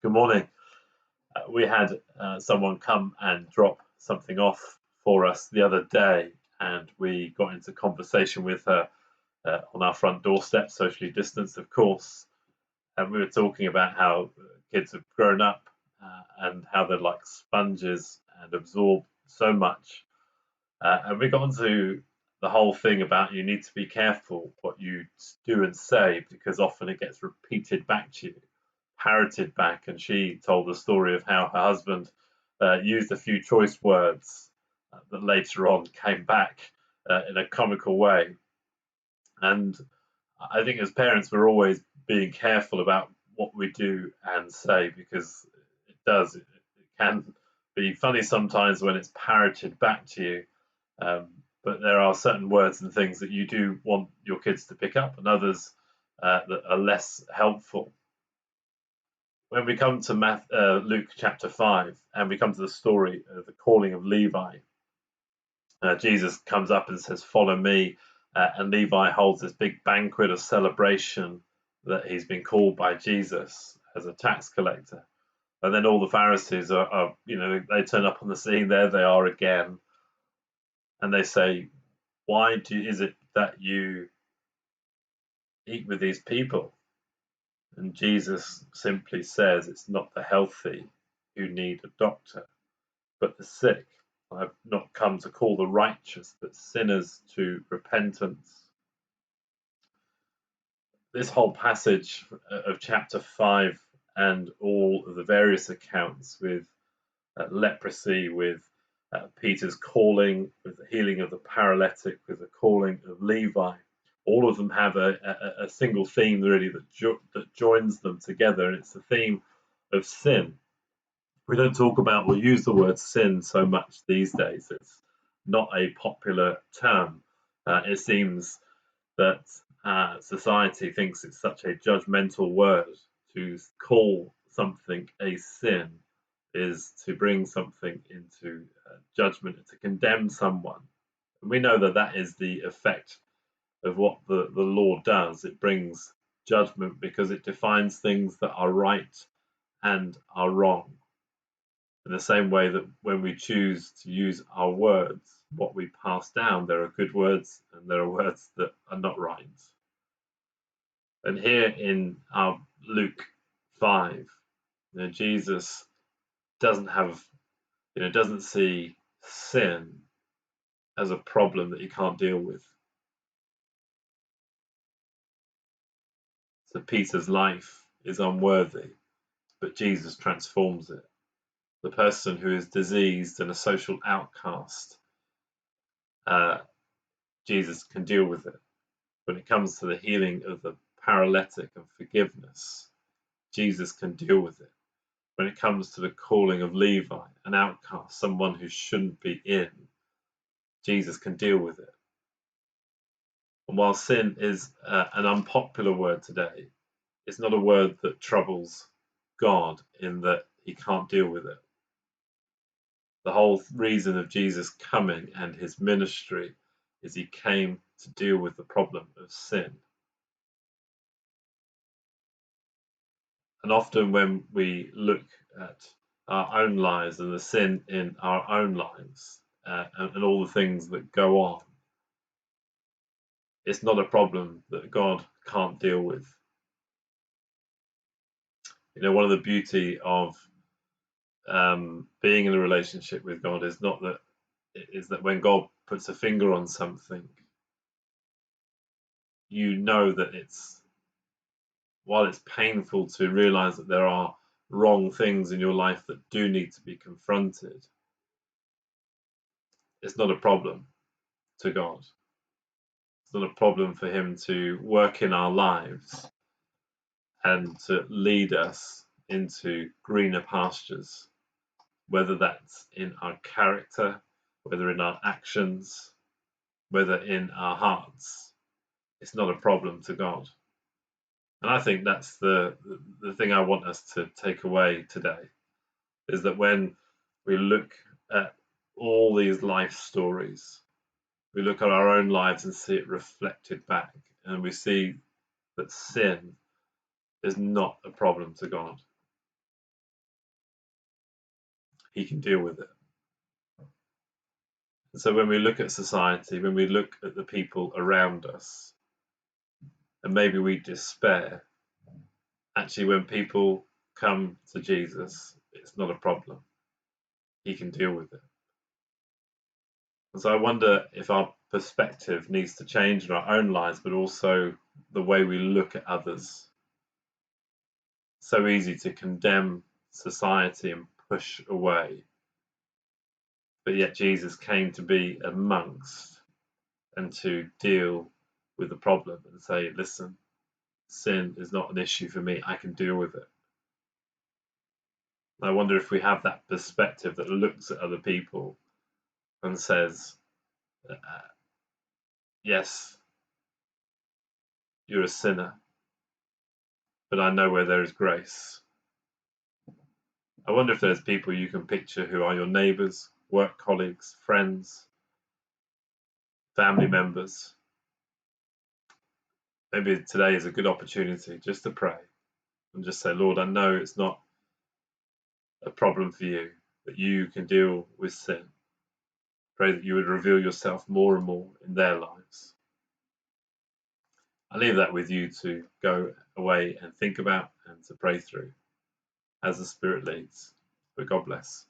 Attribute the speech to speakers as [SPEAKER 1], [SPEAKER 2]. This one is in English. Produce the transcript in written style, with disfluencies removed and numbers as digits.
[SPEAKER 1] Good morning. We had someone come and drop something off for us the other day, and we got into conversation with her on our front doorstep, socially distanced, of course. And we were talking about how kids have grown up and how they're like sponges and absorb so much. And we got into the whole thing about you need to be careful what you do and say because often it gets repeated back to you, parroted back. And she told the story of how her husband used a few choice words that later on came back in a comical way. And I think as parents, we're always being careful about what we do and say because it can be funny sometimes when it's parroted back to you. But there are certain words and things that you do want your kids to pick up, and others that are less helpful. When we come to Luke chapter 5, and we come to the story of the calling of Levi, Jesus comes up and says, "Follow me," and Levi holds this big banquet of celebration that he's been called by Jesus as a tax collector. And then all the Pharisees they turn up on the scene. There they are again. And they say, "Why is it that you eat with these people?" And Jesus simply says, "It's not the healthy who need a doctor, but the sick. I've not come to call the righteous, but sinners to repentance." This whole passage of chapter 5 and all of the various accounts with leprosy, with Peter's calling, with the healing of the paralytic, with the calling of Levi, all of them have a single theme really that joins them together, and it's the theme of sin. We don't talk about or use the word sin so much these days. It's not a popular term. It seems that society thinks it's such a judgmental word. To call something a sin is to bring something into judgment, to condemn someone. And we know that that is the effect of what the law does. It brings judgment because it defines things that are right and are wrong. In the same way that when we choose to use our words, what we pass down, there are good words and there are words that are not right. And here in our Luke 5, Jesus doesn't see sin as a problem that he can't deal with. So Peter's life is unworthy, but Jesus transforms it. The person who is diseased and a social outcast, Jesus can deal with it. When it comes to the healing of the paralytic and forgiveness, Jesus can deal with it. When it comes to the calling of Levi, an outcast, someone who shouldn't be in, Jesus can deal with it. And while sin is an unpopular word today, it's not a word that troubles God in that he can't deal with it. The whole reason of Jesus coming and his ministry is he came to deal with the problem of sin. And often when we look at our own lives and the sin in our own lives and all the things that go on, it's not a problem that God can't deal with. One of the beauty of being in a relationship with God is that when God puts a finger on something, that while it's painful to realize that there are wrong things in your life that do need to be confronted, it's not a problem to God. It's not a problem for him to work in our lives and to lead us into greener pastures, whether that's in our character, whether in our actions, whether in our hearts. It's not a problem to God. And I think that's the thing I want us to take away today, is that when we look at all these life stories, we look at our own lives and see it reflected back, and we see that sin is not a problem to God. he can deal with it. And so when we look at society, when we look at the people around us, and maybe we despair, actually when people come to Jesus, it's not a problem. He can deal with it. And so I wonder if our perspective needs to change in our own lives, but also the way we look at others. So easy to condemn society and push away. But yet Jesus came to be amongst and to deal with the problem and say, listen, sin is not an issue for me. I can deal with it. I wonder if we have that perspective that looks at other people and says, yes, you're a sinner, but I know where there is grace. I wonder if there's people you can picture who are your neighbours, work colleagues, friends, family members. Maybe today is a good opportunity just to pray and just say, Lord, I know it's not a problem for you, that you can deal with sin. Pray that you would reveal yourself more and more in their lives. I leave that with you to go away and think about and to pray through as the Spirit leads. But God bless.